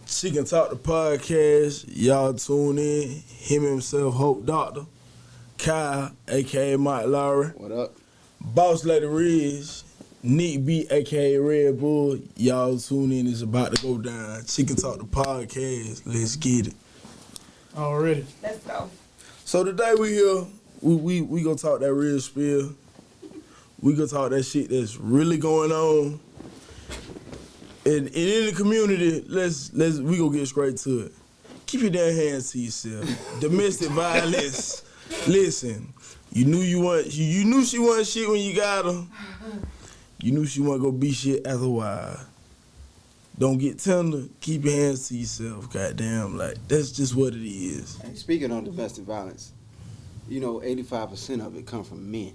She Can Talk the podcast. Y'all tune in. Him himself, Hope Doctor. Kyle, a.k.a. Mike Lowry. What up? Boss Lady Riz. Nick B, a.k.a. Red Bull. Y'all tune in. It's about to go down. She Can Talk the podcast. Let's get it. Already. Let's go. So today we here. We gonna talk that real spiel. We gonna talk that shit that's really going on. And in the community, we gonna get straight to it. Keep your damn hands to yourself. Domestic violence. Listen, you knew she wasn't shit when you got her. You knew she wasn't gonna be shit after a while. Don't get tender. Keep your hands to yourself. Goddamn, like that's just what it is. Hey, speaking of domestic violence, 85% of it come from men.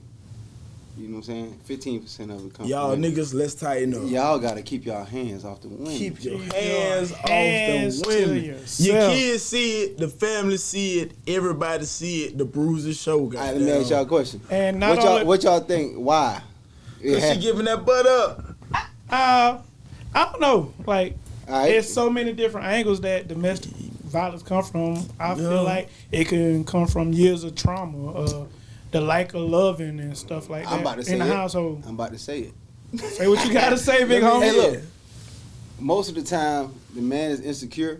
You know what I'm saying? 15% of it comes Y'all from women. niggas, let's tighten up. Y'all gotta keep y'all hands off the women. Keep your Keep hands your off hands the to women. yourself. Your kids see it, the family see it, everybody see it. The bruises show. All right, let me ask y'all a question. And not What y'all think? Why? Cause she giving that butt up. I don't know. Like, All right. there's so many different angles that domestic violence come from. I Yeah. feel like it can come from years of trauma, the lack of loving and stuff like I'm about to that say in the it. household. I'm about to say it. Say what you gotta say, big homie. Hey, look. Most of the time, the man is insecure,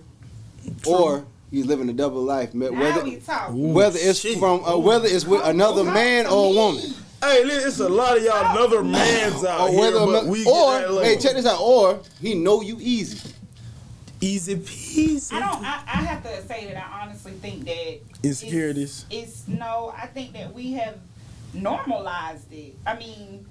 or he's living a double life. Now Whether we talk. whether it's shit. whether it's with another man or a woman. Hey, listen, it's a lot of y'all another man's out Or here, whether, but we get that or later. hey, check this out. Or he know you easy. Easy peasy. I have to say that I honestly think that Insecurities. I think that we have normalized it. I mean,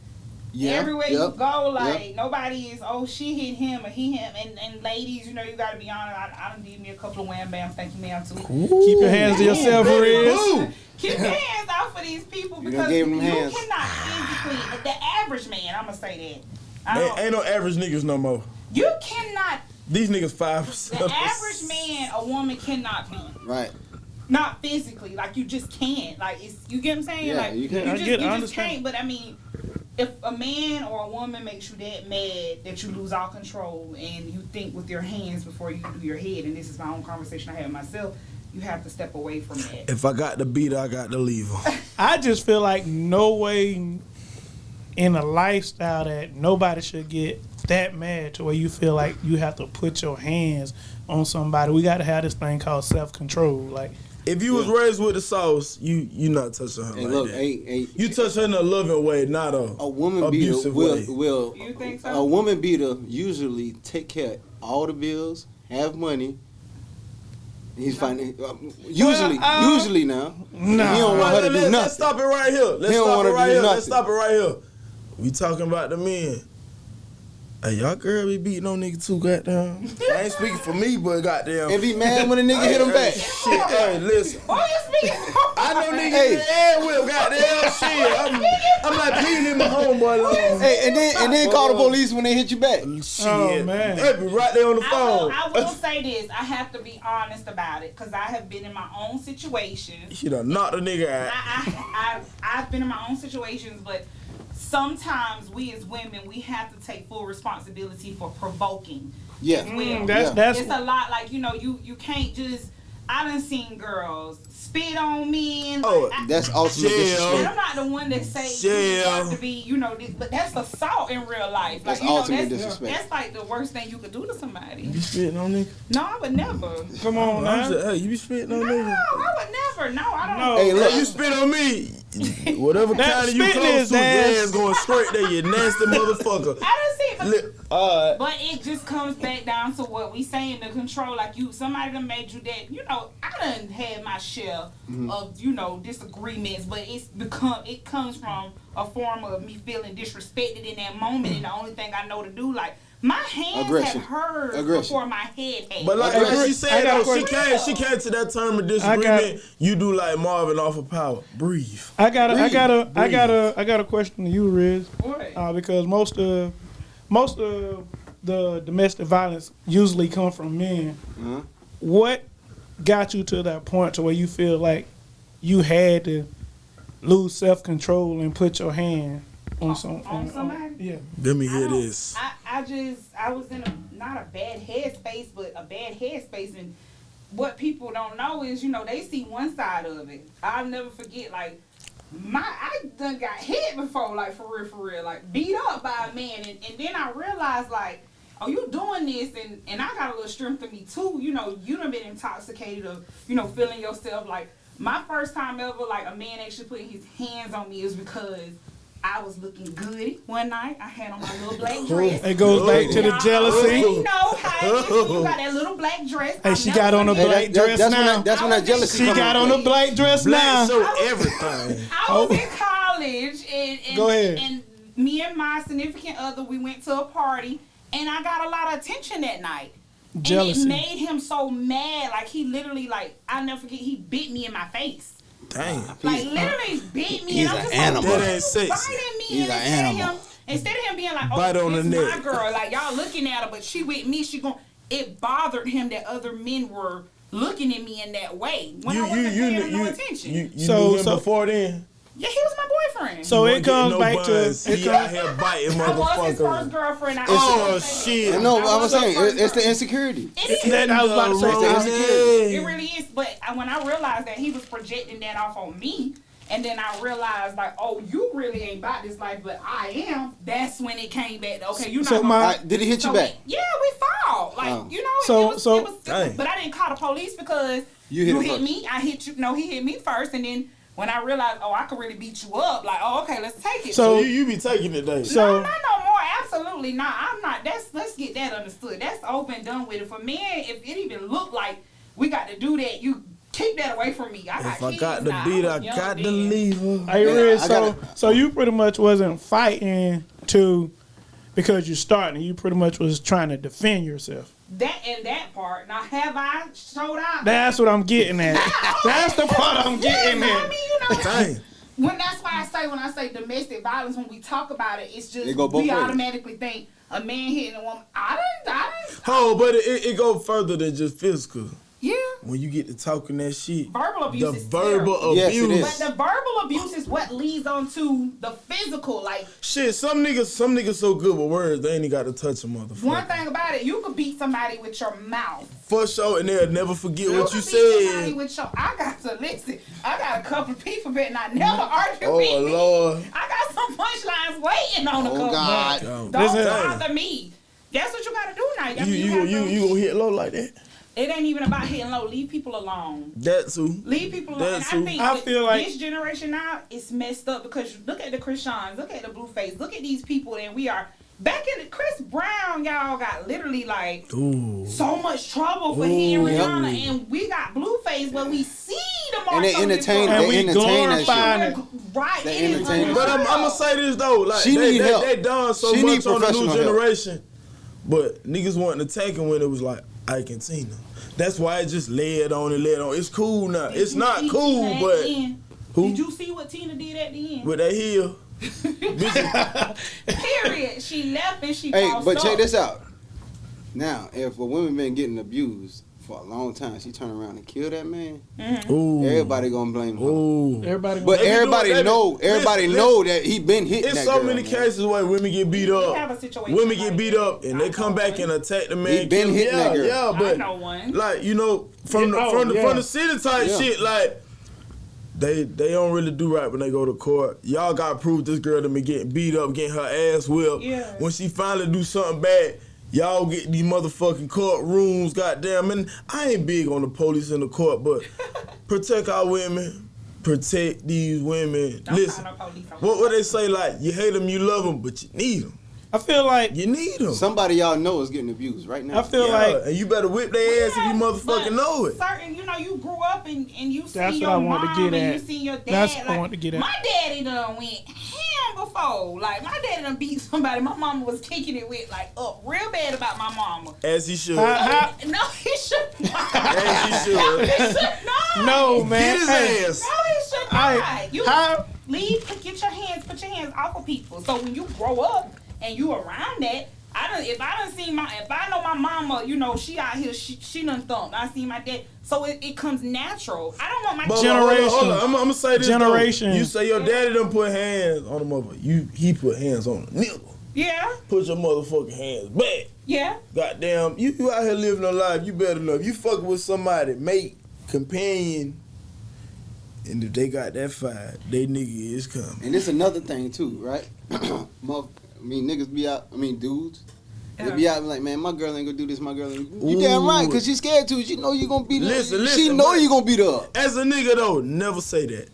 Yeah. everywhere you Yep. go, like Yep. nobody is, she hit him or he him. And ladies, you gotta be honest. I done did me a couple of wham bams. Thank you, ma'am, too. Keep your hands to yourself, Riz. Keep your hands out for these people You done because gave you them hands. cannot physically. The average man, I'm gonna say that. Ain't no average niggas no more. You cannot. These niggas 5%. The average man, a woman cannot be. Right. Not physically, like you just can't. Like you get what I'm saying? Yeah, like you can. I you get- I just understand. can't. But I mean, if a man or a woman makes you that mad that you lose all control and you think with your hands before you do your head, and this is my own conversation I had with myself, you have to step away from that. If I got to beat her, I got to leave her. I just feel like no way in a lifestyle that nobody should get that mad to where you feel like you have to put your hands on somebody. We got to have this thing called self-control. Like, If you was raised with the sauce, you not touching her Hey, like look, that. hey, You touch her in a loving way, not a woman beater abusive way. will You think so? a woman beater usually take care of all the bills, have money. He's finding usually now. Nah. He don't want her to do Let's nothing. stop it right here. Let's He don't stop wanna it right do here. Let's nothing. stop it right here. We talking about the men. Hey, y'all girl be beating on nigga too, goddamn. I ain't speaking for me, but goddamn. And be mad when a nigga hit him back. Shit, hey, listen. Oh, you speaking? I know niggas Hey. in the air with goddamn shit. I'm not beating my homeboy long. Hey, and then call the police when they hit you back. Shit. Oh, man. They be right there on the phone. I will say this. I have to be honest about it because I have been in my own situations. She done knocked a nigga out. I've been in my own situations, but sometimes we as women, we have to take full responsibility for provoking. Yeah. as well. that's It's a lot, like, you can't just, I done seen girls spit on me and Oh, That's ultimate Jail. and disrespect. I'm not the one that say Jail. you have to be, this, but that's assault in real life. That's Like, ultimate disrespect. That's like the worst thing you could do to somebody. You spitting on nigga? No, I would never. come on I'm now. just, hey, you be spitting on No, nigga? I would never. No, I don't. No. Hey, look. Hey, you spit on me. Whatever That county you spitting close is to, your ass. ass going straight there, you nasty motherfucker. I don't see it. Alright. But it just comes back down to what we saying, the control. Like somebody done made you that. I done had my share of disagreements, but it comes from a form of me feeling disrespected in that moment, and the only thing I know to do, like my hands Aggression. have heard Aggression. before my head had. But like Hey, she I said, got a though, question. she came to that term of disagreement. You do like Marvin off of power. Breathe. I got a question to you, Riz. What? Because most of the domestic violence usually come from men. Uh-huh. What got you to that point to where you feel like you had to lose self-control and put your hand on somebody? yeah. Let me hear this. I I was in not a bad headspace, but a bad headspace. And what people don't know is, they see one side of it. I'll never forget, like, I done got hit before, like, for real, like, beat up by a man. And then I realized, like, oh, you doing this, and I got a little strength in me, too. You done been intoxicated of, feeling yourself. Like, my first time ever, like, a man actually putting his hands on me is because I was looking good one night. I had on my little black dress. It goes back to the jealousy. You know how it is when you got that little black dress. Hey, she got on a black dress now. That's when that jealousy She got on a black dress now. So everything. I was in college, and Go ahead. And me and my significant other, we went to a party, and I got a lot of attention that night. Jealousy. And it made him so mad. Like, he literally, like, I'll never forget, he bit me in my face. Dang. Like, literally beat me. He's and I'm an just animal. like, That ain't sexy. biting me. He's and an animal. Instead of him being like, Bite on this the my neck. girl, like, y'all looking at her, but she with me, it bothered him that other men were looking at me in that way when I wasn't paying him no attention. You So- knew him before then? Yeah, he was my boyfriend. So You it wasn't getting comes no back buns. to He out here biting I was his first motherfuckers. girlfriend. Oh, shit. No, I was saying, first it's the girl. insecurity. It is. that. I was about to say. It really is. But when I realized that he was projecting that off on me, and then I realized, like, oh, you really ain't about this life, but I am. That's when it came back. Okay, you're not So gonna my- Alright, did he hit you back? Yeah, we fought. Like, Oh. So- but I didn't call the police because You hit him first. me. I hit you. No, he hit me first, and then when I realized, oh, I could really beat you up. Like, oh, okay, let's take it. So- So you be taking it, Dave. So- no more. Absolutely not. I'm not. Let's get that understood. That's over and done with it. For men, if it even look like we got to do that, you keep that away from me. I got If I kids got the now. beat, I was young got to then. leave her. Hey, Yeah, Riz, I so gotta- you pretty much wasn't fighting because you're starting. You pretty much was trying to defend yourself. That part. Now, have I showed out? That's what I'm getting at. That's the part I'm getting Yes, I at. mean, Dang. when I say domestic violence, when we talk about it, it's just It go both we ways. automatically think a man hitting a woman. I didn't. Oh, but it go further than just physical. Yeah. When you get to talking that shit, Verbal abuse the is verbal terrible. Yes, it abuse. is. But the verbal abuse is what leads on to the physical. Like, Shit, some niggas so good with words, they ain't even got to touch a motherfucker. one thing about it, you could beat somebody with your mouth. For sure, and they'll never forget what you could beat somebody said. with I got to listen. I got a couple of people that not never argue Oh, with me. Lord. I got some punchlines waiting on a Oh, couple. God. Oh, Don't Listen. bother me. That's what you gotta do now. I mean, You gonna hit low like that? It ain't even about hitting low. Leave people alone. That too. Leave people alone. That's And who- I think I with feel like- this generation now, it's messed up because look at the Christians, look at the Blueface, look at these people, and we are back in the Chris Brown. Y'all got literally like Ooh. so much trouble for hitting Ooh. Rihanna, and we got Blueface where we see the marks And they on his entertain, front. And we they entertain that glorify shit. it. Right, They it is entertain it. But I'm unreal. gonna say this though, like She need help. they done so She need much on the new professional help. generation, but niggas wasn't attacking when it was like Ike and Tina. That's why it just led on and led on. It's cool now. Did It's you not see cool, Tina at but the end? who? Did you see what Tina did at the end? with that heel. Period. She left and she Hey, bossed but up. check this out. Now, if a woman been getting abused for a long time, she turn around and kill that man, Ooh. everybody gonna blame her. Ooh. Everybody, But They be everybody doing- they be- know, everybody listen, know that he been hitting It's that so girl, many man. cases where women get beat We up. have a situation Women get like beat that. up and they I come know back one. and attack the man. He been kill him. hitting that girl. Yeah, but I know one. like you know, from the Yeah. from the city type Yeah. shit, like they don't really do right when they go to court. Y'all got to prove this girl to be getting beat up, getting her ass whipped. Yeah. When she finally do something bad, y'all get these motherfucking courtrooms, goddamn. And I ain't big on the police in the court, but protect our women, protect these women. Don't Listen, call no police on what they say? Like you hate them, you love them, but you need them. I feel like You need them. Somebody y'all know is getting abused right now. I feel like and you better whip their ass if you but motherfucking know it. Certain, you grew up and you see That's what your I wanted to mom get and at. you see your dad. That's what I like, wanted to get at. My daddy done went ham before. Like my daddy done beat somebody. My mama was kicking it with like up real bad about my mama. As he should. How- No, he should not. As he should. He should not. no, man. Get his Hey, ass. No, he should I- not. You how- put your hands off of people. So when you grow up and you around that, if I know my mama, she out here, she done thumped. I see my dad, so it comes natural. I don't want my But Generation. hold on. I'm gonna say this. Generation. Though. You say your daddy done put hands on the mother. He put hands on the nigga. Yeah. Put your motherfucking hands back. Yeah. Goddamn, you out here living a life. You better know. If you fucking with somebody, mate, companion, and if they got that fire, they nigga is coming. And it's another thing too, right? Niggas be out. Dudes. They be out like, man, my girl ain't gonna do this. My girl ain't. You damn right, cause she's scared to. She know you gonna beat her. Listen, she know you gonna beat her up. As a nigga though, never say that.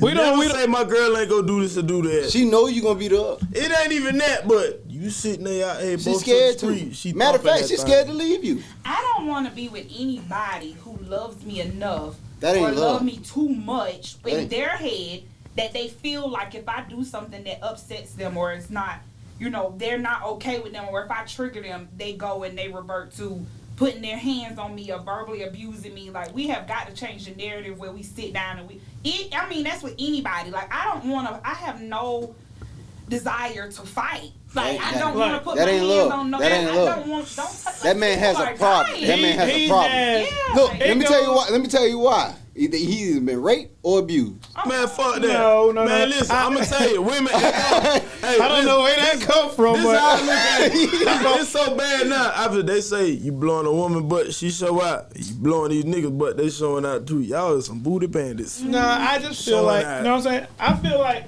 We don't say my girl ain't gonna do this or do that. She know you gonna beat her up. It ain't even that, but you sitting there out here, She's scared to. Matter of fact, she's scared to leave you. I don't want to be with anybody who loves me enough That ain't or love. love me too much in ain't- their head that they feel like if I do something that upsets them or it's not, they're not okay with them, or if I trigger them, they go and they revert to putting their hands on me or verbally abusing me. Like, we have got to change the narrative where we sit down and that's with anybody. Like, I have no desire to fight. Like, I don't want to put my that ain't hands love. on no That man. ain't I love. don't touch That man has a problem. That man has a problem. Yeah. Look, like, let me it tell you goes- why. Let me tell you why. Either he's either been raped or abused. Man, fuck that. No, man, listen, I'm gonna tell you, women. Hey, I don't know where that come from, This but how I look at it. It's so bad now. After they say you blowing a woman butt, she show out. You blowing these niggas butt, they showing out too. Y'all is some booty bandits. nah, I just feel Showing like, out. you know what I'm saying? I feel like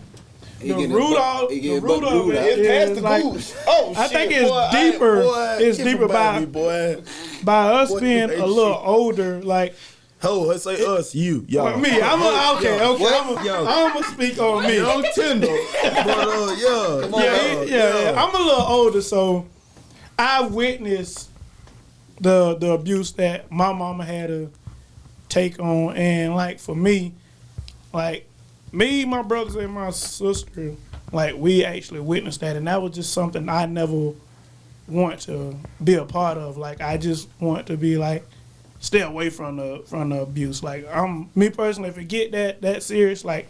He the getting root his butt- of he getting the his butt root of glued out. it is like, Oh, I shit, think it's boy, deeper. boy, It's get deeper from by- me, boy. by us Boy, being you a ain't little shit. older, like Ho, say us, you, y'all. me. I'm okay. What? Yo. I'm gonna speak on me. Young Tinder, but yeah, Yeah. I'm a little older, so I witnessed the abuse that my mama had to take on, and like for me, like me, my brothers and my sister, like we actually witnessed that, and that was just something I never want to be a part of. Like I just want to be like stay away from the abuse. Like me personally, if it get that serious, like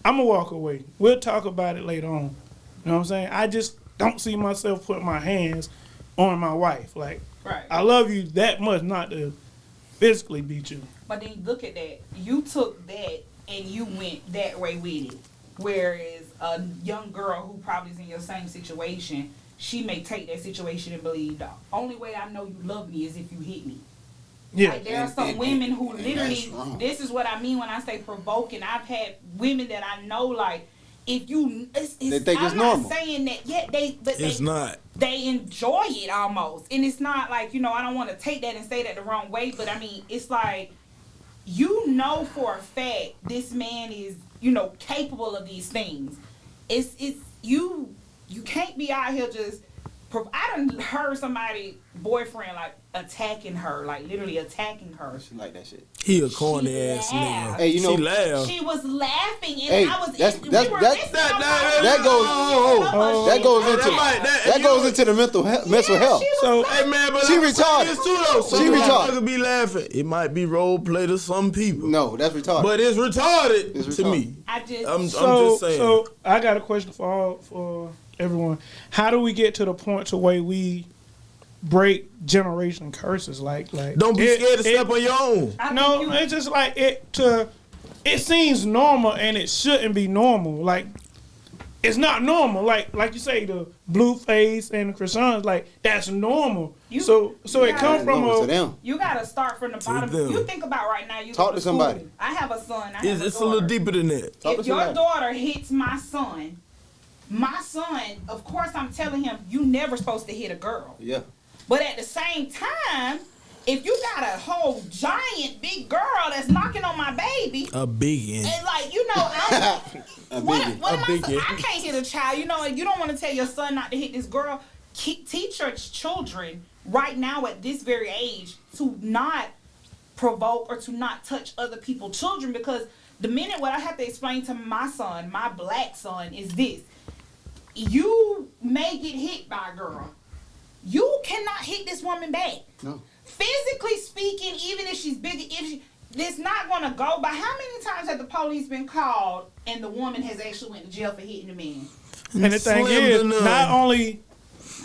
I'm gonna walk away. We'll talk about it later on. You know what I'm saying? I just don't see myself putting my hands on my wife. Like Right. I love you that much not to physically beat you. But then you look at that. You took that and you went that way with it. Whereas a young girl who probably is in your same situation, she may take that situation and believe the only way I know you love me is if you hit me. Yeah. Like there are some women who literally, that's wrong. this is what I mean when I say provoking. I've had women that I know, like, if you, They think I'm it's not normal. saying that, It's not. they enjoy it almost. And it's not like, I don't want to take that and say that the wrong way, but I mean, it's like, for a fact this man is, capable of these things. It's you can't be out here just, I done heard somebody, boyfriend, like, attacking her, like, literally attacking her. She like that shit. He a corny ass She nigga. laughed. Hey, you know- she laughed. She was laughing, and Hey, I was. that's- we that's- were that- listening that- on that- my- That goes. That goes into that goes into the mental health. She was So Hey man, but She I'm saying retarded. this too though. Some She retarded. motherfuckers be laughing. It might be role play to some people, No, that's retarded. but it's retarded It's to retarded. me. I just. I'm So, just saying. so I got a question for everyone. How do we get to the point to where we break generation curses? Like Don't be scared to step on your own. I No, think you- it's just like it seems normal and it shouldn't be normal. Like it's not normal. Like you say, the Blueface and the croissants, like that's normal. So it Yeah. comes from Normal to a them. You gotta start from the bottom. them. You think about right now. You Talk go to school. somebody. I have a son. I have It's a a daughter. little deeper than that. Talk to If your somebody. daughter hits my son, of course I'm telling him you never supposed to hit a girl. Yeah. But at the same time, if you got a whole giant big girl that's knocking on my baby, A biggin. and like I'm. A What biggie. am I big saying? hit. I can't hit a child. You don't want to tell your son not to hit this girl. Teach your children right now at this very age to not provoke or to not touch other people's children, because the minute what I have to explain to my son, my black son, is this: you may get hit by a girl. You cannot hit this woman back. No. Physically speaking, even if she's bigger, it's not going to go by. How many times have the police been called and the woman has actually went to jail for hitting the man? and the thing Slim is, to none. not only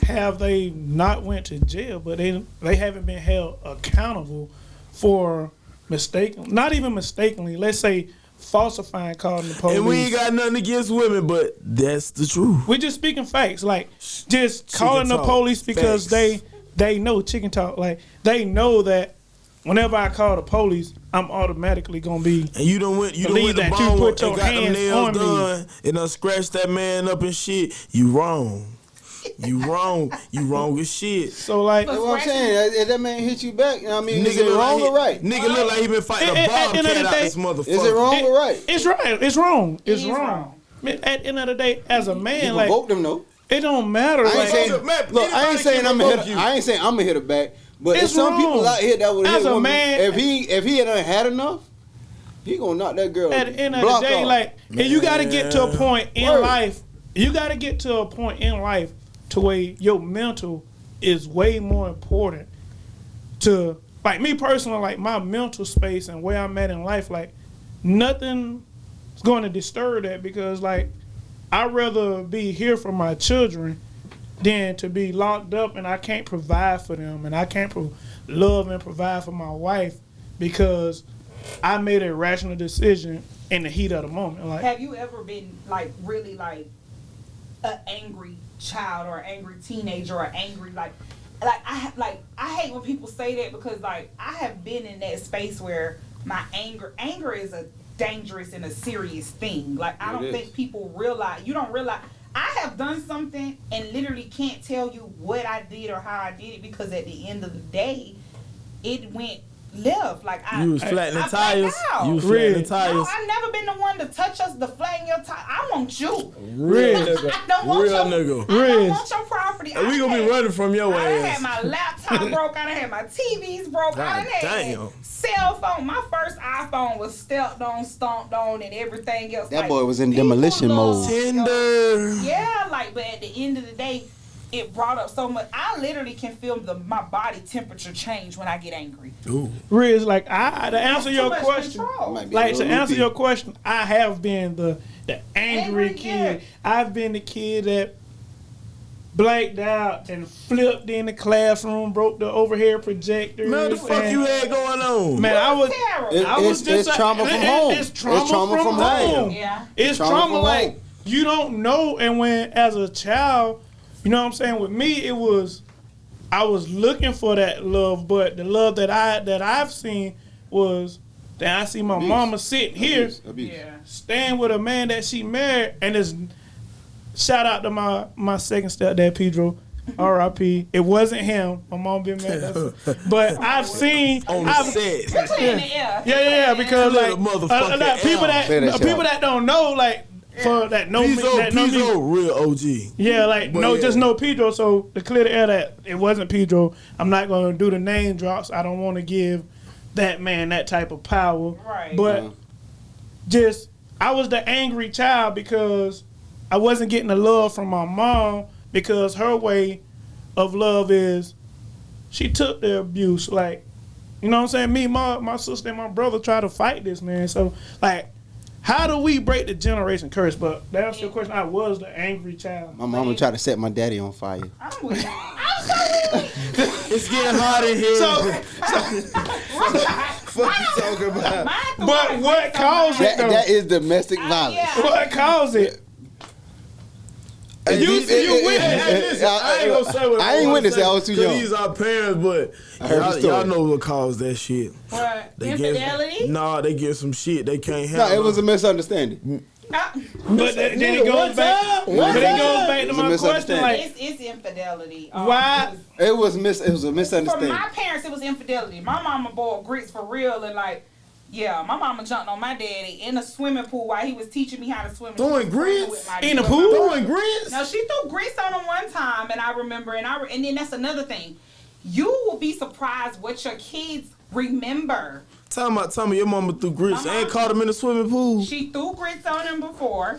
have they not went to jail, but they haven't been held accountable for not even mistakenly. Let's say falsifying calling the police. And we ain't got nothing against women, but that's the truth. We're just speaking facts, like just Chicken calling the talk. police because Facts. they know chicken talk. Like they know that whenever I call the police, I'm automatically gonna be. And you done went Believe to that you bone put and your got them hands nails on me. done and done scratched that man up and shit. You wrong. You wrong. You wrong as shit. So like, That's what I'm saying. If that man hit you back, I mean, is Nigga it look wrong like or right? Nigga look like he been fighting At a the end of bobcat the out day, this motherfucker. Is it wrong or right? it's right. It's wrong. It's is wrong. wrong. Man, at the end of the day, as a man, You like revoke them though. it don't matter. I ain't Like, saying, Man, look, I anybody ain't saying can I'm gonna revoke hit. you. I ain't saying I'm gonna hit her back. But It's there's some wrong. people out here that would As hit a women. man- If he had had enough, he gonna knock that girl. at the end of block the day, off. like, and you got to get to a point in Word. life. You got to get to a point in life to where your mental is way more important to, like me personally, like my mental space and where I'm at in life. Like nothing is going to disturb that because like I'd rather be here for my children than to be locked up and I can't provide for them and I can't love and provide for my wife because I made a rational decision in the heat of the moment. Like, Have you ever been like really like an angry child or an angry teenager or angry like I hate when people say that because like I have been in that space where my anger is a dangerous and a serious thing. Like I It don't is. think people realize. You don't realize I have done something and literally can't tell you what I did or how I did it because at the end of the day, it went left. Like You was flattening I blacked tires. out. You was Really? flattening tires. No, I've never been the one to touch us, to flatten your tire. I want you. Real I don't want Real your, nigga. I don't Riz. want your property. And we gonna be running from your I done ass. had my laptop broke. I done had my TVs broke. I God done had damn. cell phone. My first iPhone was stepped on, stomped on, and everything else. That Like, boy was in people demolition love- mode. Tender. Yeah, like, but at the end of the day, it brought up so much. I literally can feel my body temperature change when I get angry. Ooh. Riz, like to answer Too your much question, control. Might be a like to little answer loopy. your question, I have been the angry Angry kid. kid. I've been the kid that blanked out and flipped in the classroom, broke the overhead projector. Man, what the fuck you had going on? Man, I was. Terrible. It- I was It's just trauma from home. It's trauma, from home. Yeah. It's Trauma trauma from like home. you don't know. And when as a child, you know what I'm saying. With me, it was I was looking for that love, but the love that I've seen was that I see my Abuse. mama sitting here Abuse. Yeah. staying with a man that she married, and it's shout out to my second stepdad Pedro. R.I.P. It wasn't him. My mom been mad. But I've seen On the I've, set. Put it in the air. yeah, because like Little motherfucking like, people L. that Play that shit people out. that don't know, like for that know me, that know me, Pizzo, real OG. yeah, like But no, yeah. just know Pedro. So to clear the air that it wasn't Pedro, I'm not gonna do the name drops. I don't want to give that man that type of power. Right. But Uh-huh. just I was the angry child because I wasn't getting the love from my mom because her way of love is she took the abuse. Like, you know what I'm saying? Me, my sister, and my brother try to fight this, man. So, like, how do we break the generation curse? But that's your question. I was the angry child. My mama tried to set my daddy on fire. I'm with you. I'm so with you. It's getting hot in here. So, Fuck you talking about? Mine threw but like what this on caused mine. it though? That is domestic violence. Yeah. What caused it? Hey, You these- hey, listen, I ain't gonna say what I ain't wanna witness it. say, I was too 'cause young. These are parents, but I heard the y'all story. know what caused that shit. What? They Infidelity? Nah, they get some shit they can't No, handle. it was a misunderstanding. But then it goes back. But it goes back to It was a my question. misunderstanding. Like, It's infidelity. Why- it was- It was a For misunderstanding. my parents, it was infidelity. My mama boiled grits for real, and like, yeah, my mama jumped on my daddy in a swimming pool while he was teaching me how to swim. Throwing grits? With my- In the with my- pool? Throwing grits? No, she threw grits on him one time, and I remember, and then that's another thing. You will be surprised what your kids remember. Tell me your mama threw grits My and mom- caught him in the swimming pool. She threw grits on him before,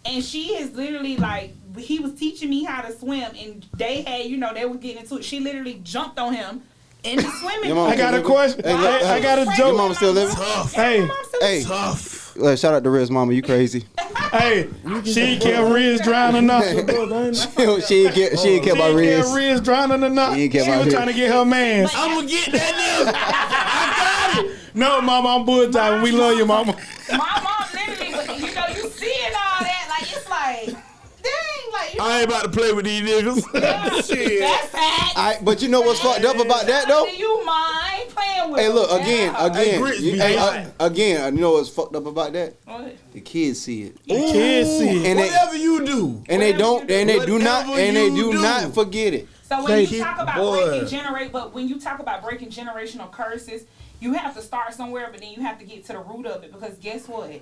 and she is literally like, he was teaching me how to swim, and they had, they were getting into it. She literally jumped on him in the swimming Your pool. mama I got a living? question. Hey, I got a Your joke. mama still living? Tough. Hey, Hey, Tough. shout out to Riz mama. You crazy? hey, she ain't care Riz drowning nothing. she ain't care She about ain't care Riz. Riz drowning or not. She ain't care She about was Riz. trying to get her man. I'm gonna get that nigga. I got it. No, mama, I'm bull diving. We love you, mama. My mom, I ain't about to play with these niggas. Shit. That's fact. But you know what's fucked up about that though? Do you mind playing with Hey, look them? again. You know what's fucked up about that? What? The kids see it, The kids see it. and Whatever you do. and they don't, and they do not, Whatever and they you do do. not forget it. So when They you talk about boy. when you talk about breaking generational curses, you have to start somewhere, but then you have to get to the root of it, because guess what?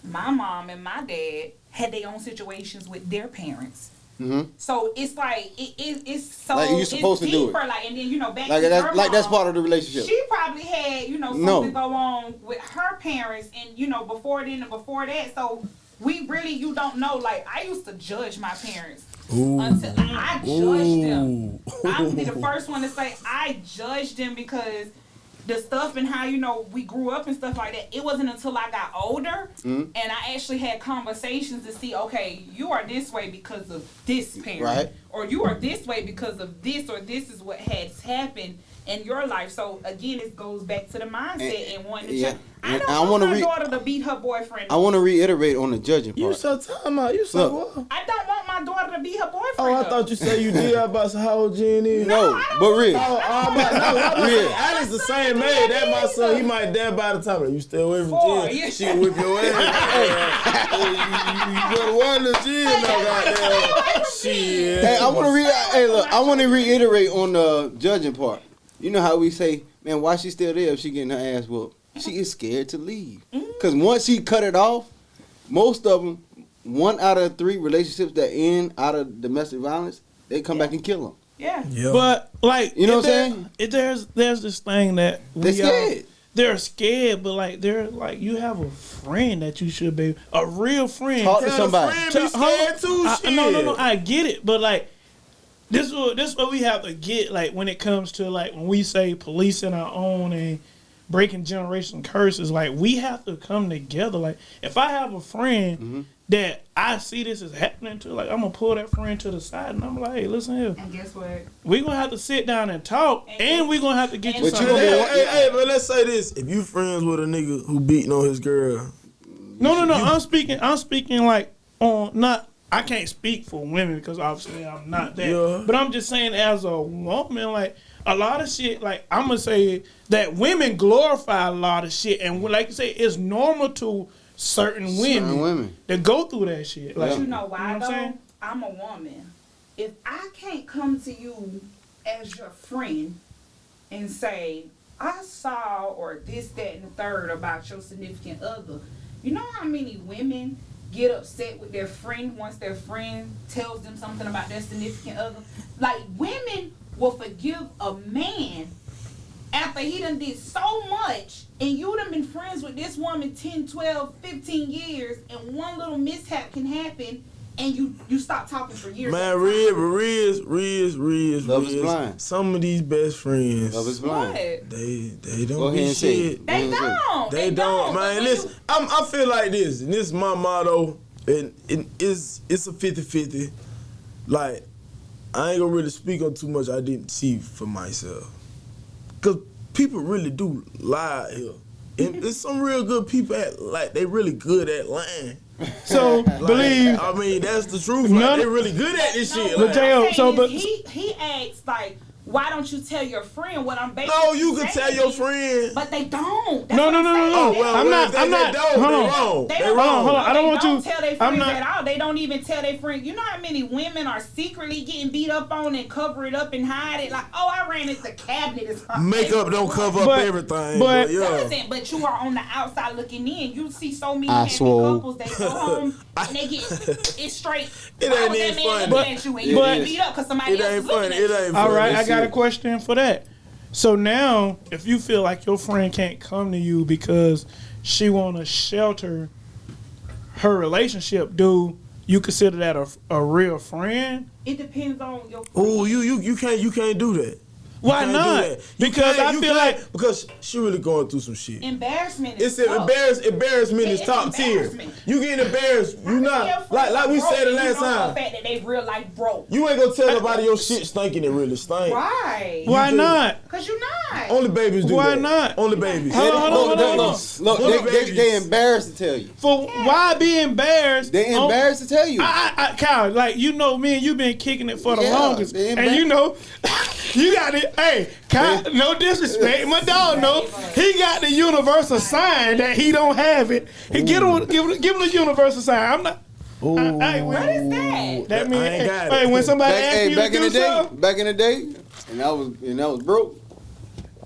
My mom and my dad had their own situations with their parents. Mm-hmm. So it's like it's so Like you're supposed it's to do deeper, it. Like, and then back Like to that's your like that's mom, part of the relationship. She probably had something No. go on with her parents, and before then and before that. So we really you don't know. Like I used to judge my parents until I judged them. I would be the first one to say I judged them because the stuff and how we grew up and stuff like that. It wasn't until I got older and I actually had conversations to see, okay, you are this way because of this parent, Right. or you are this way because of this, or this is what has happened in your life. So again, it goes back to the mindset and wanting to change. I And I don't want wanna my daughter to beat her boyfriend. I want to reiterate on the judging You part. so time out. You so Look. what? I don't want my daughter to beat her boyfriend. Oh, I up. thought you said you did. I about to how old Jen is. No, I don't but want real. that. Alex, Alex the same age. That my son. He might dad by the time. You stay away from 4, Jen. yeah. She will whip your ass. You better wonder Jen now, goddamn. Shit. Hey, I want to reiterate on the judging part. You know how we say, man, why she still there if she getting her ass whooped? She is scared to leave. Because once she cut it off, most of them, 1 out of 3 relationships that end out of domestic violence, they come back and kill them. Yeah. Yeah. But like, You know if what I'm there- there's this thing that They're scared. They're scared, but like they're like you have a friend that you should be a real friend. Talk to Tell somebody. the friend be scared too. Shit. No, I get it, but like this is what we have to get. Like when it comes to like when we say policing our own and breaking generation curses, like we have to come together. Like if I have a friend that I see this is happening to, like I'm gonna pull that friend to the side and I'm like, hey, listen here, And guess what? we gonna have to sit down and talk, and we gonna have to get you But you something. gonna be- Hey, but let's say this: if you friends with a nigga who beating on his girl, No. I'm speaking like on not. I can't speak for women because obviously I'm not that. Yeah. But I'm just saying as a woman, like a lot of shit. Like I'm gonna say that women glorify a lot of shit, and like you say, it's normal to certain women that go through that shit. Like But you know why you know what I'm saying? though? I'm a woman. If I can't come to you as your friend and say, I saw or this, that, and the third about your significant other, you know how many women get upset with their friend once their friend tells them something about their significant other? Like women will forgive a man after he done did so much, and you done been friends with this woman 10, 12, 15 years, and one little mishap can happen, and you stop talking for years. man, Riz. Love is blind. Some of these best friends, Love is What? blind. they Go don't ahead be and say shit. it. They don't. They don't, man. But Listen, I feel like this, and this is my motto, and it's a 50-50. Like, I ain't gonna really speak on too much I didn't see for myself. Because people really do lie out here. And there's some real good people they really good at lying. So Like, believe. I mean, that's the truth. None- Like, they really good at this shit. But Like, J.O., so, but- he asks like, why don't you tell your friend what I'm basically no, you can tell saying? your friend. But they don't. That's No, what no, I'm no, saying. no. Oh, well, I'm not- if they I'm not- don't, hold they on. wrong. They They don't, wrong. hold on. I don't they want don't you- tell their I'm friends not- at all. They don't even tell their friends. You know how many women are secretly getting beat up on and cover it up and hide it? Like, oh, I ran into the cabinet or something. Makeup don't cover up But- everything. but- But, yeah. Doesn't, but you are on the outside looking in. You see so many I happy swole. couples. They go home and they get it's straight. It Why ain't was that even man funny. looking at you and you But- get beat up because somebody It else ain't is looking funny. at It you? ain't All funny. right, I That got a shit. question for that. So now, if you feel like your friend can't come to you because she want to shelter her relationship, do you consider that a real friend? It depends on your. Oh, you can't do that. Why can't not? do that. Because I You feel can't, like because she really going through some shit. Embarrassment It's is an tough. embarrassment is It's top tier. embarrassment. You getting embarrassed, you not like we said the last The time. fact that they real life broke. You ain't gonna tell nobody your shit stinking. It really stink. Right. why do. not? Cause you're not. Only babies do Why that. not? Only babies. Hold on, hold on. Look, Only they babies. embarrassed to tell you. For why be embarrassed? They embarrassed to tell you. Kyle, like you know, me and you been kicking it for the Yeah, longest, they and you know, you got it. Hey, Kyle, no disrespect, my dog, no, he got the universal sign that he don't have it. He give him the universal sign. I'm not. What is that? That means I ain't got hey, it. when somebody asks you back to in do the day, something, and I was broke.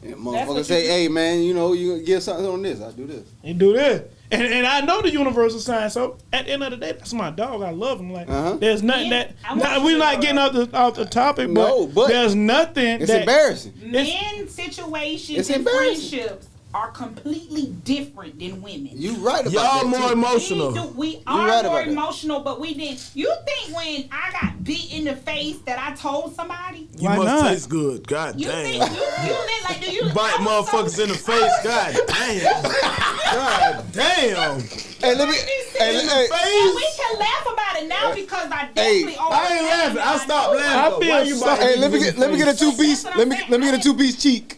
And what motherfucker you say, do. "Hey man, you know you get something on this. I do this." you do this. And I know the universal sign, so at the end of the day, that's my dog. I love him. Like there's nothing Yeah, I want that you we're to not know getting off the topic, No, but there's nothing It's that embarrassing. Men situations It's and embarrassing. friendships are completely different than women. You right about Y'all that more too. emotional. We are right more about that. emotional, but we didn't. You think when I got beat in the face that I told somebody? You Why must not? taste good. God You damn. think you live like do you Bite I was motherfuckers so- in the face. God damn. God damn. Hey, let me. Hey, In the hey, And we face. can laugh about it now because I definitely I ain't laughing. I stopped laughing. I feel Why you so- biting hey, let me niggas get in let me the get a face? 2-piece. That's what Let me I'm get a 2-piece cheek.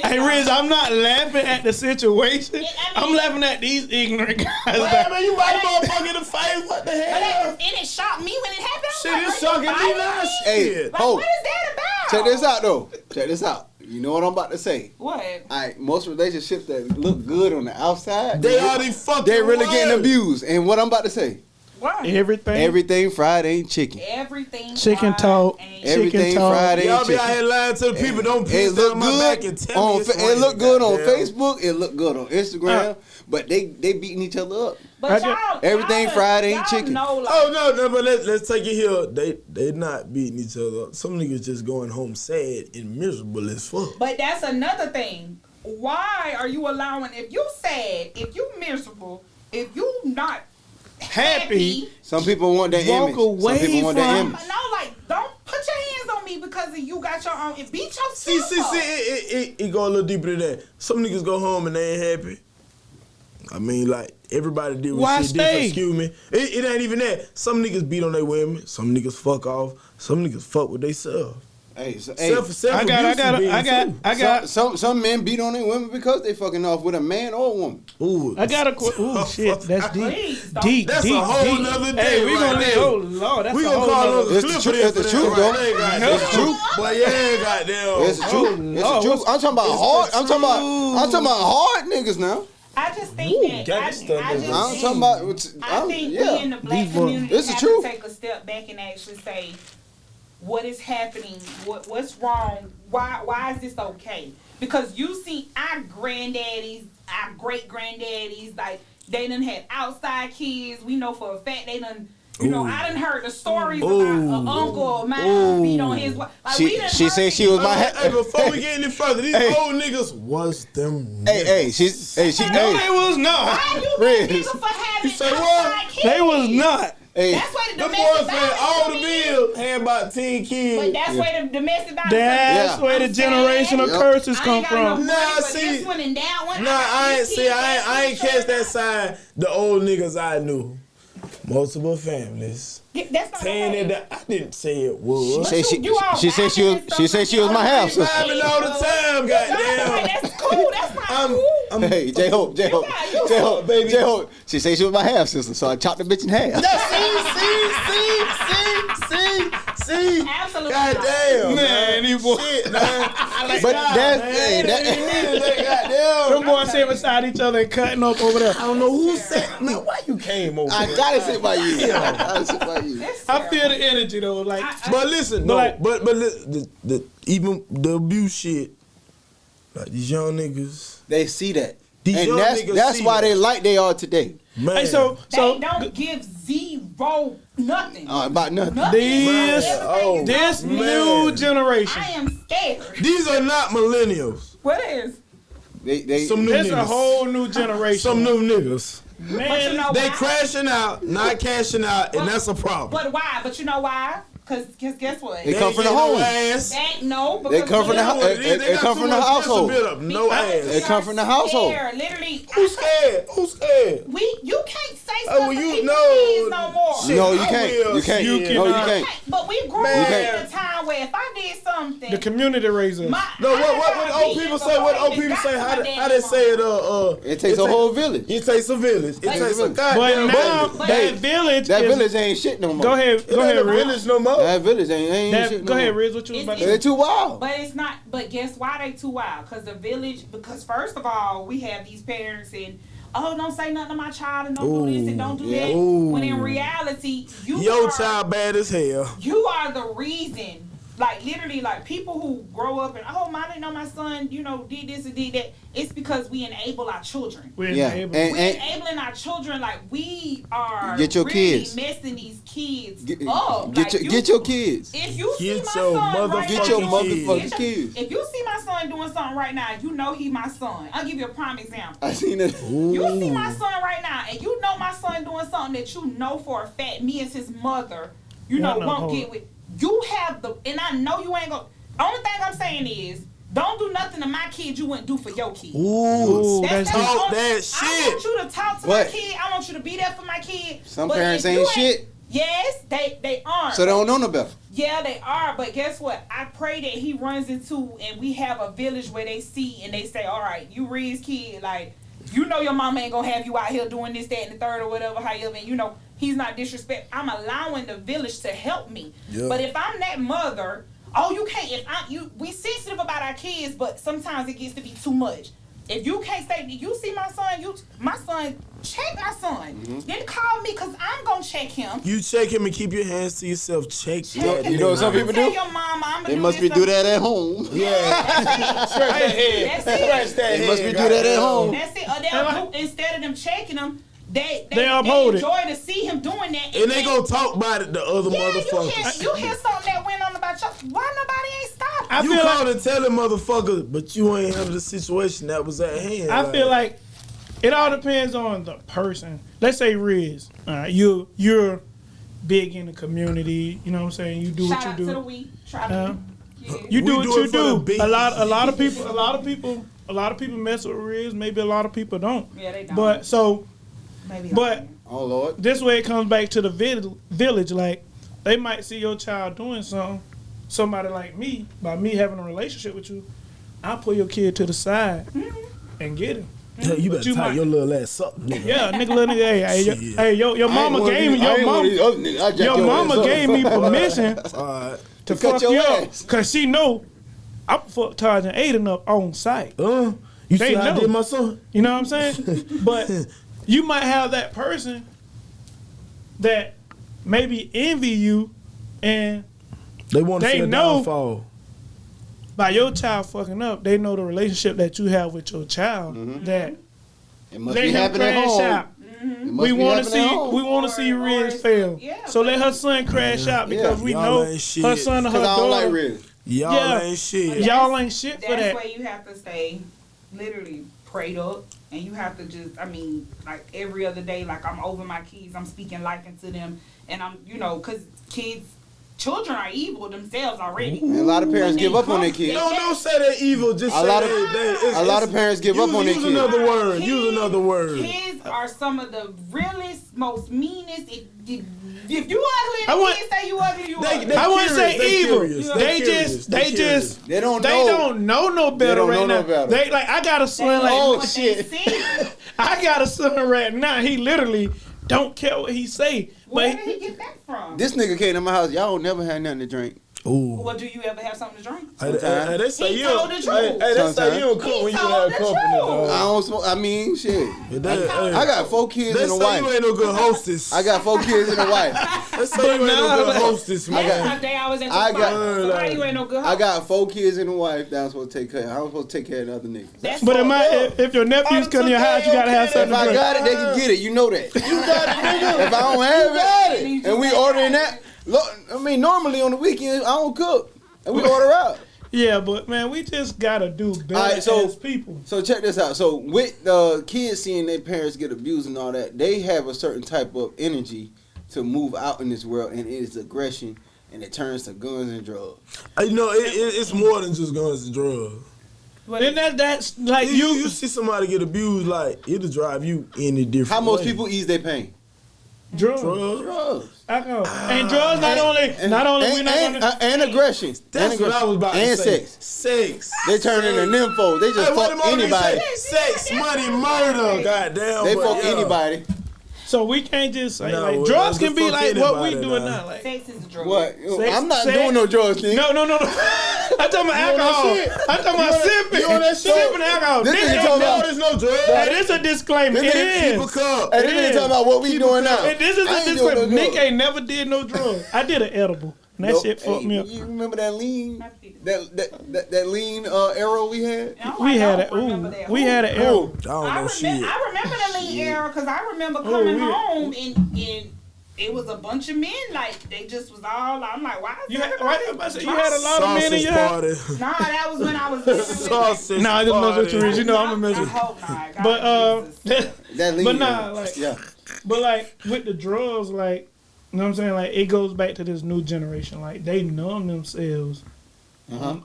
Hey Riz, I'm not laughing at the situation. I mean- I'm laughing at these ignorant guys. Hey, man, you bite a motherfucker in the face. What the hell? And it shocked me when it happened. I was Shit like, is "Are you shocking me biting now. me?" Hey, Shit. Like, oh, what is that about? check this out though. Check this out. You know what I'm about to say? What? All right, most relationships that look good on the outside, They already fucking they're really getting wild. abused. And what I'm about to say, What? Everything fried ain't chicken. Everything. Chicken fried talk. ain't- Everything Chicken talk. fried ain't Y'all be chicken. out here lying to the people. Don't It piss look down my back and good tell on me it's it look good on goddamn. Facebook. It look good on Instagram. But they beating each other up. But I y'all, everything y'all- fried ain't y'all chicken. Know, like, Oh no, but let's take it here. They not beating each other up. Some niggas just going home sad and miserable as fuck. But that's another thing. Why are you allowing? If you sad, if you miserable, if you not happy, Some people want that Walk image. away Some people want that from- image. no, like don't put your hands on me because you got your own. And beat yourself. See, up. it go a little deeper than that. Some niggas go home and they ain't happy. I mean, like, everybody deal with Why shit different, stay? excuse me. It ain't even that. Some niggas beat on their women. Some niggas fuck off. Some niggas fuck with themselves. Hey, so, I got some men beat on their women because they fucking off with a man or a woman. Ooh. a ooh shit, that's deep. Please don't. Deep, That's deep, a whole deep. nother day Hey, we right gonna there. oh Lord, that's We a gonna whole call nother- on It's clip the for truth, that. it's the truth, though. It's the truth. But yeah, goddamn. It's the truth. It's the Lord, truth. I'm talking about it's hard. the I'm talking about hard niggas now. I just think that gangsta I just niggas. I'm think- talking about. I think we in the black These community It's the have truth. to take a step back and actually say, what is happening? What's wrong? Why is this okay? Because you see our granddaddies, our great granddaddies, like they done had outside kids. We know for a fact they done. You know, I done heard the stories about an uncle of mine beat on his wife. Like, we done She heard said it. she was my. Hey, before we get any further, these Hey. old niggas was them. Hey, niggas. she. No, they was not. Why you Riz. big nigga for having say outside what? kids? They was not. Hey, That's where the Them domestic boys violence said all come the in. bills had about 10 kids. But that's where the domestic violence That's Yeah. where the I'm saying, generational Yep. curses I come ain't got no from. money Nah, for see- this one and that one. Nah, I ain't see. I ain't catch that side. side. The old niggas I knew, multiple families. That's not Saying okay. that I didn't say it was. She said you all she said she was vibing and she said she was my half sister. Vibing all the time, goddamn. That's cool. That's not I'm, cool. I'm, Hey, J Hope, You J-Hope, baby. J-Hope. She said she was my half sister, so I chopped the bitch in half. see. Absolutely. Goddamn, Man, these boys. Shit, man. But that's hey, Goddamn. Them boys sitting beside each other and cutting up over there. I don't know who said. Man, why you came over? I there? gotta sit by you. I gotta sit by you. That's I feel terrible. the energy though, like But listen, But no, like- but the even the abuse shit, like these young niggas, They see that, These and young that's niggas see why that. they like they are today. man. hey, so They don't give zero nothing. About nothing. Nothing. This- Everything is this off man. new limits. generation, I am scared. these are not millennials. What is? They Some new there's niggas. a whole new generation. Some new niggas. But you Man, know They why? crashing out, not cashing out, and that's a problem. But why? But you know why? Cause guess what? They come from the ain't home. No ass. No, They come from the house. They come from the household. No ass. They come from the household. Literally, Who's scared? Who's scared? you can't say Oh, stuff well, to you people's know. kids no more. Shit, No, you I can't. will. You can't. Shit. No, you can't. But we grew Man. up in a time where if I did something, The community raises. No, what old people say? What old people say? How they say it? It takes a whole village. It takes a village. It takes a But goddamn now village. that village, That is, village ain't shit no more. Go ahead, It go ain't ahead, a Riz. village no more. That village ain't shit no Go ahead, more. Riz. What you was about to They say? too wild. But it's not. But guess why they too wild? Because the village. Because first of all, we have these parents and don't say nothing to my child and don't do this and don't do Yeah. that. Ooh. When in reality, Your child bad as hell. You are the reason. Like literally, like people who grow up and I didn't know my son, did this and did that. It's because we enable our children. We're Yeah, able. and- We're enabling our children. Like we are Get your really kids. messing these kids Get, up. get Like, your kids. If you see Get my your son right Get your now, motherfucking kids. If you see my son doing something right now, you know he my son. I'll give you a prime example. I seen it. You see my son right now, and you know my son doing something that you know for a fact me as his mother, won't get with. You have and I know you ain't gonna. Only thing I'm saying is, don't do nothing to my kid you wouldn't do for your kid. Ooh, that's talk the- that I shit. want you to talk to my But- kid. I want you to be there for my kid. Some But parents if ain't you shit. Yes, they aren't. So they don't know no better. Yeah, they are, but guess what? I pray that he runs into and we have a village where they see and they say, all right, you Riz kid, like, your mama ain't gonna have you out here doing this, that, and the third or whatever, however, and he's not disrespect. I'm allowing the village to help me. Yeah. But if I'm that mother, you can't, we sensitive about our kids, but sometimes it gets to be too much. If you can't say, you see my son, check my son. Mm-hmm. Then call me, because I'm going to check him. You check him and keep your hands to yourself. Check that. You know what some nigga. people Tell do? your mama, I'm They must be do that at home. Yeah. Scratch that head. That's Scratch it. that They head. must be do that at home. That's it. Or instead of them checking him, they uphold it. enjoy to see him doing that. And they gonna talk about it, the other motherfuckers. You hear something that went on about you. Why nobody ain't stopping? I You feel called like and tell them motherfuckers, but you ain't handle the situation that was at hand. I feel like it all depends on the person. Let's say Riz, you're big in the community. You know what I'm saying? You do Shout what you out do. to the week. Try to. Yeah. You do We what do you it for the do. beat. A lot of people mess with Riz. Maybe a lot of people don't. Yeah, they don't. But Oh Lord. this way it comes back to the village. Like they might see your child doing something. Somebody like me, by me having a relationship with you, I'll pull your kid to the side and get him. Yeah, you better you tie might- your little ass up, nigga. Yeah, nigga, little nigga. Hey, your mama gave me your mama gave me permission Alright. to cut fuck your you ass. up, cause she know I'm fuck Tarzan Aiden up on site. You They see how I know. did my son? You know what I'm saying? But you might have that person that maybe envy you, and They want to They see a know. downfall. by your child fucking up, they know the relationship that you have with your child. That It must let be him happening at crash home. out. It must We be want to happening at see home. we want to see Or Riz it's- fail. yeah, So let but- her son crash out because we Y'all know ain't shit. her son or her Cause I don't like daughter. Riz. Y'all Yeah. ain't shit. Y'all ain't shit for That's that. where you have to stay literally prayed up, and you have to just, like every other day, like I'm over my kids, I'm speaking life into them, and I'm, because children are evil themselves already. And a lot of parents When give they up on their come- kids. Don't say they're evil. Just A say lot of- it's- a lot of parents give up on their use kids. another word. Kids- Use another word. Kids are some of the realest, most meanest. If you ugly, I and want- kids say you ugly, you ugly. They I wouldn't say curious, they evil. curious, They they curious, just they curious. They don't They know. don't know no better don't right know now. no better. They like I got a son like Oh, What shit. they see. I got a son right now. He literally don't care what he say. Where But did he get that from? This nigga came to my house. Y'all don't never have nothing to drink. Ooh. Well, do you ever have something to drink? Hey, they say He you. told the Hey, truth. they say Sometimes. you don't cook He when you told have the company, truth. dog. I don't smoke. I mean, shit. I got 4 kids They and a say you wife. ain't no good hostess. I got 4 kids and a wife. They say you ain't no good hostess, man. Last day I was at the I spot. got- Somebody you ain't no good I host. got 4 kids and a wife that I'm supposed to take care of. I'm supposed to take care of the other niggas. That's but fucked up. if your nephews come to your house, you gotta have If something to I drink. got it, they can get it. You know that. You got it, nigga. If I don't have it, and we ordering that, normally on the weekends I don't cook, and we order out. Yeah, but man, we just gotta do better All right, so- as people. So check this out. So with kids seeing their parents get abused and all that, they have a certain type of energy to move out in this world, and it is aggression. and it turns to guns and drugs. You know, it's more than just guns and drugs. Then that's like You see somebody get abused, like it'll drive you any different. How most way. people ease their pain? drugs. Drugs. Alcohol. And drugs not only we're not gonna and aggression. That's what I was about and to say. sex. Sex. They turn into nymphos. They just Hey, what fuck the movies anybody. say? Sex, money, murder. Goddamn. They but fuck yeah. anybody. So we can't just say No, like well, drugs just can be fuck like what we anybody doing now. now. Like Sex is a drug. What? Sex- I'm not sex- doing no drugs, thing. no. I'm talking about alcohol. shit? I'm talking about sipping. You on that shit? Sipping alcohol. This This nigga ain't talking no- about- There's no drugs. Hey, this a disclaimer. It Keep a is. cup. Hey, It this nigga is. talking about what we doing now. And this is I a ain't doing disclaimer. no Nick drugs. ain't never did no drugs. I did an edible. And that Nope. shit fucked Hey, me up. You remember that lean? That lean arrow we had? We had it. We had an arrow. I don't know shit. I remember the lean era because I remember coming we- home and it was a bunch of men like they just was all. I'm like, why is You had, everybody you had a lot of men in Sausage your house. party. Nah, that was when I was living with Sausage Nah, I just mess with you, party. Rich. You know I'm a I message. hope not. God But Jesus. That lean. But nah, arrow. like- yeah. But like with the drugs, like you know what I'm saying, like it goes back to this new generation. Like they numb themselves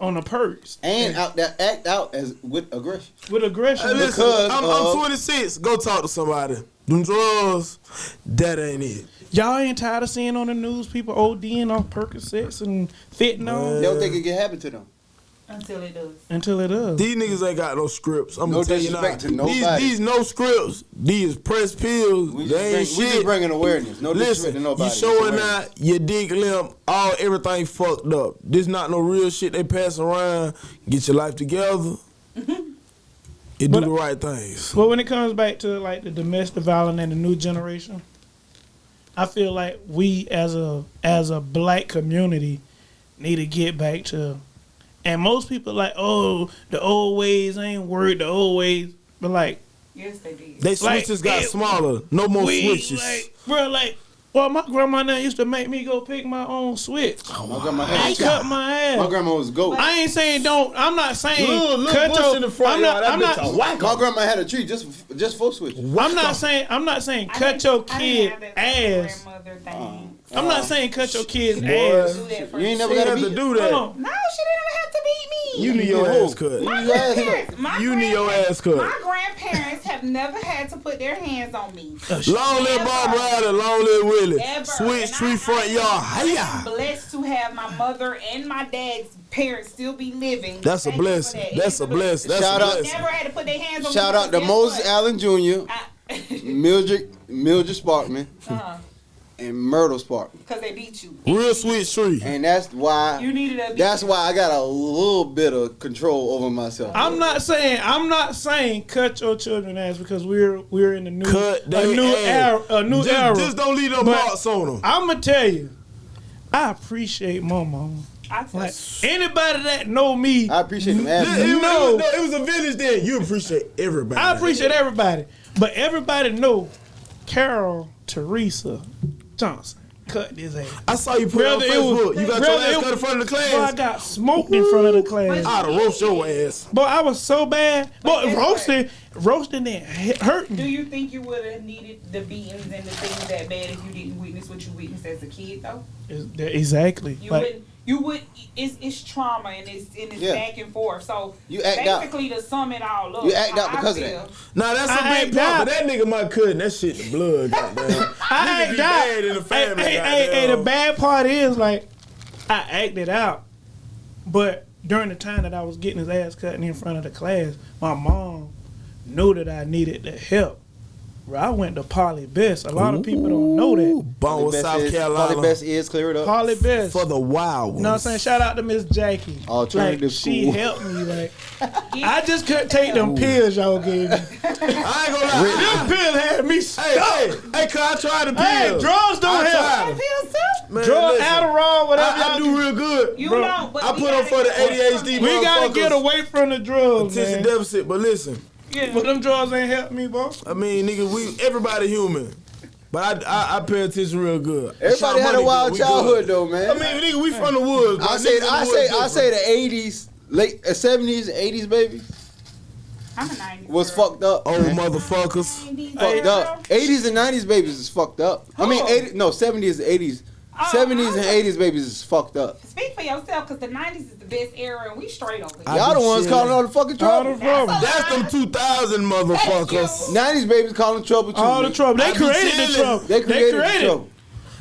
on the perks And act out as with aggression. with aggression. Hey, listen, Because I'm of- 26. Go talk to somebody. Them drugs, that ain't it. Y'all ain't tired of seeing on the news people ODing off Percocets and fentanyl They don't think it can happen to them. Until it does. until it does. These niggas ain't got no scripts. I'm No gonna tell you now. disrespect to nobody. These no scripts. These press pills. We They ain't just shit. bringing awareness. No disrespect to Listen, nobody. you Just showing awareness. out your dick limp, everything fucked up. This not no real shit they pass around. Get your life together. You do But- the right things. But when it comes back to like the domestic violence and the new generation, I feel like we as a black community need to get back to, and most people like, oh, the old ways ain't work, the old ways, but like Yes, they did. They Like, switches got it- smaller. No more we switches. like, bro, like, well, my grandma now used to make me go pick my own switch. My grandma I had cut my ass. My grandma was a goat. I ain't saying don't. I'm not saying Look, cut bush your. in the front I'm not. yard. That I'm bitch not. a whack My grandma had a tree just for switches. I'm not saying cut your kid ass. I'm not saying cut your kid's ass. You ain't never She got to had to beat. do that. Hold on. No, she didn't have to beat me. You need your ass cut. My You ass grandparents, my You need your grandparents- ass cut. My grandparents have never had to put their hands on me. Long live Bob Ryder, long live Willie. Ever. Switch And tree front yard. I'm Hiya. blessed to have my mother and my dad's parents still be living. That's a Thank you for blessing. that. That's a blessing. That's Shout a out- blessing. Never had to put their hands on Shout me. out to because Moses guess Allen Jr., what? Mildred Sparkman, and Myrtle Sparkman. Because they beat you. Real switch tree. And that's why. You needed a beat. That's why I got a little bit of control over myself. I'm not saying cut your children ass because we're in the new Cut a they new ass. era. A new just, era. Just don't leave no But marks on them. I'm gonna tell you, I appreciate my mama. I tell Like anybody that know me, I appreciate them It, asses. it was a village then. You appreciate everybody. I appreciate everybody, but everybody know Carol Teresa Johnson cut this ass. I saw you put it on Brother, it was- Facebook. You got your brother, ass it cut in front of the Boy, I class. got smoked in front of the class. I'd have roast your ass. Boy, I was so bad. Boy, guess roasting that hurt Do me. you think you would have needed the beatings and the things that bad if you didn't witness what you witnessed as a kid, though? Exactly. You Like, wouldn't. You would. It's trauma and it's Yeah. back and forth. So You act out. basically, to sum it all up, You act how out I because of feel, that. Nah, that's a I big ain't part. doubt. But that nigga might cut that shit the blood. Goddamn. I Nigga ain't be doubt. bad in the family. Hey, the goddamn. bad part is like I acted out, but during the time that I was getting his ass cut in front of the class, my mom knew that I needed the help. Bro, I went to Polly Best. A lot of people don't know that. Bone with South Carolina. Probably best is cleared up. Polly Best. For the wild ones. You know what I'm saying? Shout out to Miss Jackie. Alternative like, she school. helped me. Like, I just couldn't take them pills y'all gave me. I ain't gonna lie. Them pills had me Hey, stuck. hey, cuz I tried the Hey, pills. drugs don't I help. tried 'em. Feels too? Man, Drugs, listen, Adderall, whatever I y'all do real good. You Bro, don't. But I we put on gotta for the get away from ADHD. it. We gotta motherfuckers. get away from the drugs, Attention man. deficit, but listen. Yeah. But them drugs ain't helped me, bro. I mean, nigga, everybody human. But I pay attention real good. Everybody Shout had a money wild good, we childhood good. though, man. I mean, nigga, we from the woods. bro. I Niggas in the woods say different. the 80s, late 70s, 80s, baby I'm a 90s was girl. fucked up. Old motherfuckers. 90s Fucked girl. up. 80s and 90s babies is fucked up. I mean, Oh. 70s, 80s. 70s and 80s babies is fucked up. Speak for yourself, because the 90s is the best era, and we straight over here. Y'all the ones chilling. calling all the fucking trouble. That's them 2000 motherfuckers. 90s babies calling trouble too. All the man. trouble. They I be created the chilling. trouble. They created the trouble.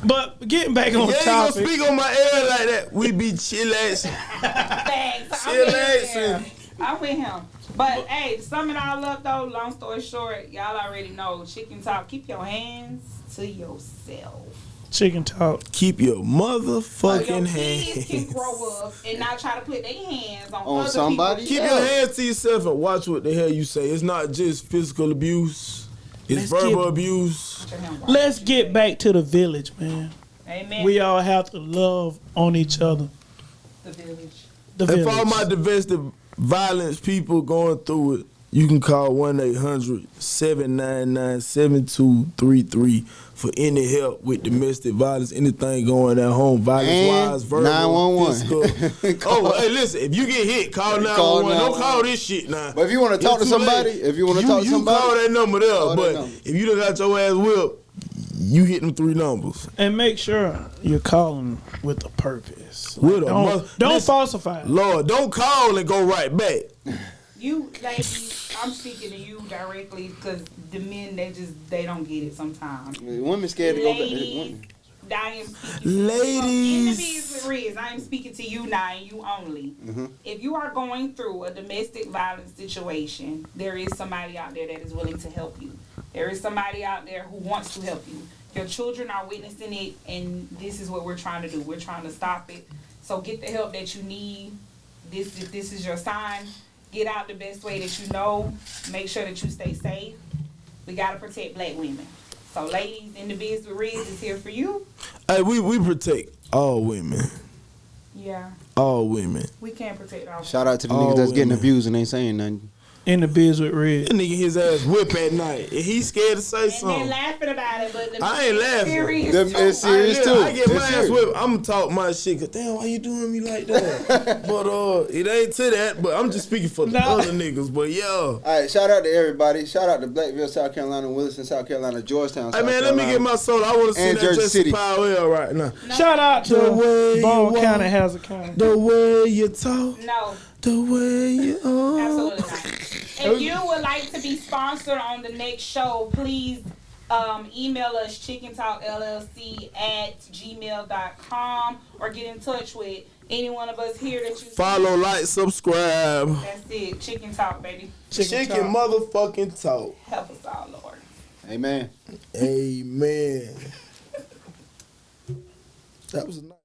But getting back on You ain't gonna topic. speak on my air like that. We be chillaxing. Thanks. Chillaxing. I'm with him. But hey, to sum it all up though, long story short, y'all already know chicken talk. Keep your hands to yourself. Chicken talk. Keep your So your motherfucking kids can hands. grow up and not try to put their hands on On other somebody? people's Keep Yeah. your hands to yourself and watch what the hell you say. It's not just physical abuse. It's Let's verbal get- abuse. Let's get back to the village, man. Amen. We all have to love on each other. the village. The And for all village. my domestic violence people going through it, you can call 1-800-799-7233 for any help with domestic violence, anything going at home, violence-wise, And verbal, 911. physical. Oh, hey, listen, if you get hit, call 911. Call Don't 911. call this shit now. But if you want to talk to It's too somebody, late. if you want to talk to somebody, call that number there. call that But number. if you done got your ass whipped, you hit them 3 numbers. And make sure you're calling with a purpose. With a Don't, mother- don't listen, falsify it. Lord, don't call and go right back. You ladies, I'm speaking to you directly because the men they don't get it sometimes. women scared to go back. Ladies, I am speaking Ladies. in the business Riz, I am speaking to you now and you only. If you are going through a domestic violence situation, there is somebody out there that is willing to help you. There is somebody out there who wants to help you. Your children are witnessing it, and this is what we're trying to do. We're trying to stop it. So get the help that you need. If this is your sign, get out the best way that you know. Make sure that you stay safe. We gotta protect black women. So ladies, in the biz with Riz is here for you. Hey, we protect all women. Yeah, All women. we can't protect our Shout out to the Oh, niggas that's getting women. abused and ain't saying nothing. In the biz with Red. That nigga his ass whip at night. And he scared to say And they're something. laughing about it, but the I ain't laughing. serious Them too. is serious too. I get my It's ass serious. whipped. I'm gonna talk my shit. Cause damn, why you doing me like that? But it ain't to that. But I'm just speaking for the Nah. other niggas. But yeah. All right, shout out to everybody. Shout out to Blackville, South Carolina, Williston, South Carolina, Georgetown, Hey South man, let Carolina. me get my soul. I want to see And that Jersey Jesse City. Powell right now. Shout out The way to you Ball walk. County, Hazard County. The way you talk, No, the way you are. absolutely not. If you would like to be sponsored on the next show, please email us chickentalkllc@gmail.com or get in touch with any one of us here that you see. Follow, like, subscribe. That's it. Chicken Talk, baby. Chicken Talk. motherfucking talk. Help us all, Lord. Amen. Amen. That was a nice.